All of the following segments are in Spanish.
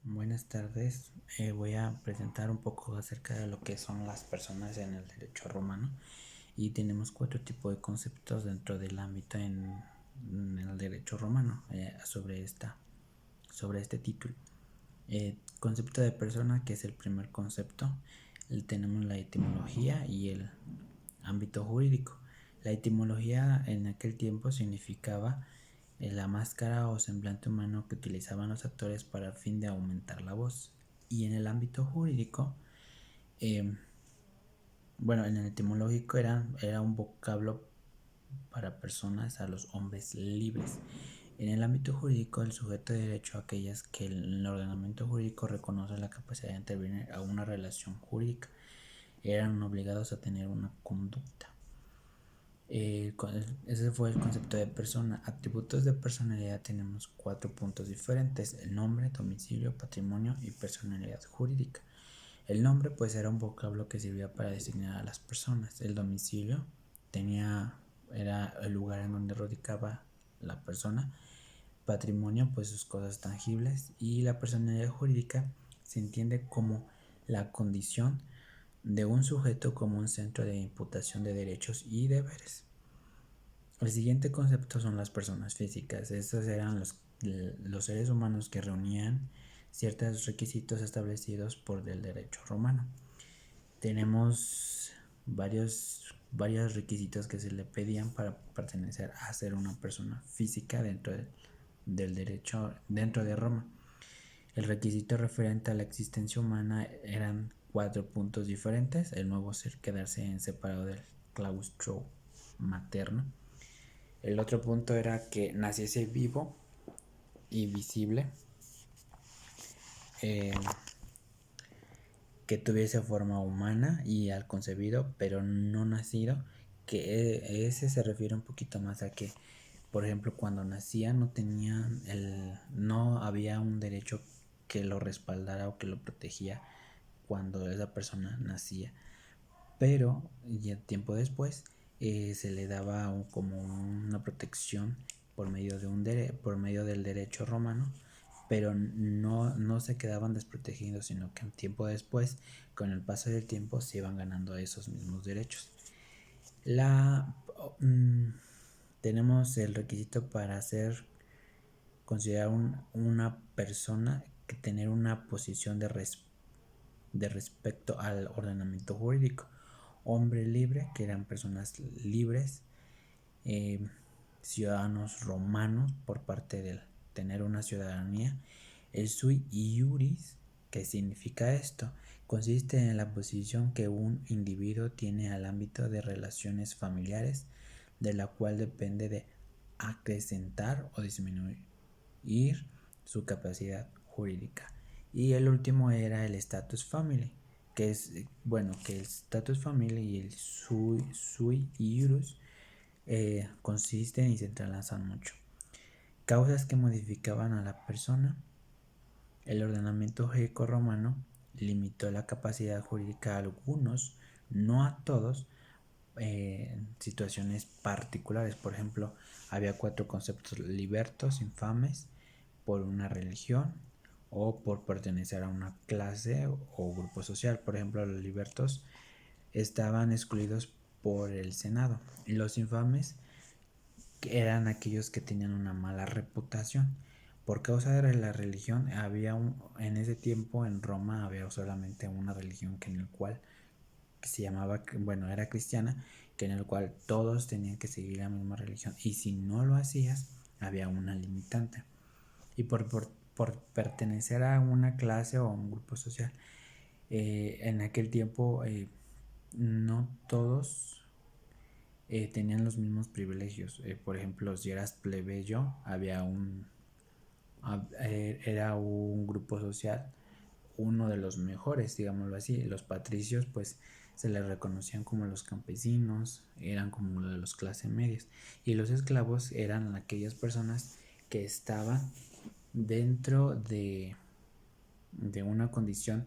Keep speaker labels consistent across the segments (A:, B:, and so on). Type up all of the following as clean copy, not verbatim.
A: Buenas tardes. Voy a presentar un poco acerca de lo que son las personas en el derecho romano y tenemos cuatro tipos de conceptos dentro del ámbito en el derecho romano sobre este título. Concepto de persona, que es el primer concepto. Tenemos la etimología y el ámbito jurídico. La etimología en aquel tiempo significaba la máscara o semblante humano que utilizaban los actores para el fin de aumentar la voz. Y en el ámbito jurídico, eh, en el etimológico era un vocablo para personas, a los hombres libres. En el ámbito jurídico, el sujeto de derecho a aquellas que el ordenamiento jurídico reconoce la capacidad de intervenir a una relación jurídica. Eran obligados a tener una conducta. Ese fue el concepto de persona. Atributos de personalidad tenemos 4 puntos diferentes: el nombre, domicilio, patrimonio y personalidad jurídica. El nombre pues era un vocablo que servía para designar a las personas. El domicilio era el lugar en donde radicaba la persona. Patrimonio pues sus cosas tangibles, y la personalidad jurídica se entiende como la condición de un sujeto como un centro de imputación de derechos y deberes. El siguiente concepto son las personas físicas. Estos eran los seres humanos que reunían ciertos requisitos establecidos por el derecho romano. Tenemos varios requisitos que se le pedían para pertenecer a ser una persona física del derecho dentro de Roma. El requisito referente a la existencia humana eran 4 puntos diferentes: el nuevo ser, quedarse en separado del claustro materno. El otro punto era que naciese vivo y visible, que tuviese forma humana y al concebido, pero no nacido, que ese se refiere un poquito más a que, por ejemplo, cuando nacía no había un derecho que lo respaldara o que lo protegía cuando esa persona nacía, pero ya tiempo después se le daba como una protección por medio del derecho romano, pero no se quedaban desprotegidos, sino que un tiempo después, con el paso del tiempo, se iban ganando esos mismos derechos. La Tenemos el requisito para ser considerada una persona, que tener una posición de respecto al ordenamiento jurídico. Hombre libre, que eran personas libres, eh, ciudadanos romanos por parte de tener una ciudadanía. El sui iuris, ¿qué significa esto? Consiste en la posición que un individuo tiene al ámbito de relaciones familiares, de la cual depende de acrecentar o disminuir su capacidad jurídica. Y el último era el status family, que es, que el status family y el sui iuris consisten y se entrelazan mucho. Causas que modificaban a la persona. El ordenamiento greco-romano limitó la capacidad jurídica a algunos, no a todos, en situaciones particulares. Por ejemplo, había 4 conceptos: libertos, infames, por una religión o por pertenecer a una clase o grupo social. Por ejemplo, los libertos estaban excluidos por el Senado, y los infames eran aquellos que tenían una mala reputación. Por causa de la religión, en ese tiempo en Roma había solamente una religión en el cual se llamaba, era cristiana, que en el cual todos tenían que seguir la misma religión, y si no lo hacías había una limitante. Y por pertenecer a una clase o a un grupo social, en aquel tiempo no todos tenían los mismos privilegios. Por ejemplo, si eras plebeyo, era un grupo social, uno de los mejores, digámoslo así. Los patricios pues se les reconocían como los campesinos, eran como de los clases medias, y los esclavos eran aquellas personas que estaban dentro de una condición,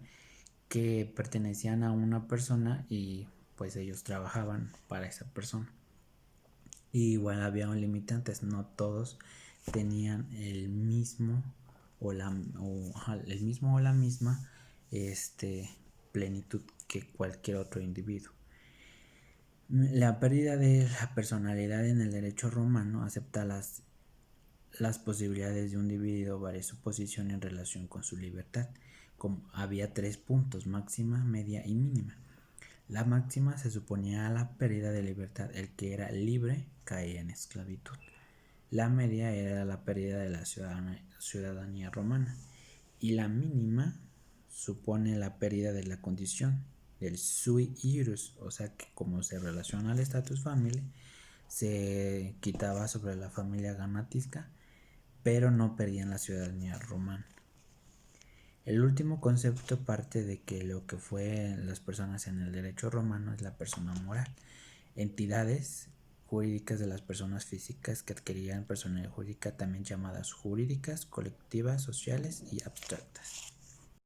A: que pertenecían a una persona y pues ellos trabajaban para esa persona. Y igual había limitantes, no todos tenían el mismo el mismo o la misma plenitud que cualquier otro individuo. La pérdida de la personalidad en el derecho romano acepta las posibilidades de un individuo variar su posición en relación con su libertad. Como había 3 puntos: máxima, media y mínima. La máxima se suponía la pérdida de libertad. El que era libre caía en esclavitud. La media era la pérdida de la ciudadanía romana. Y la mínima supone la pérdida de la condición del sui ius, o sea que como se relaciona al status family, se quitaba sobre la familia ganatisca, pero no perdían la ciudadanía romana. El último concepto parte de que lo que fue las personas en el derecho romano es la persona moral, entidades jurídicas de las personas físicas que adquirían personalidad jurídica, también llamadas jurídicas, colectivas, sociales y abstractas.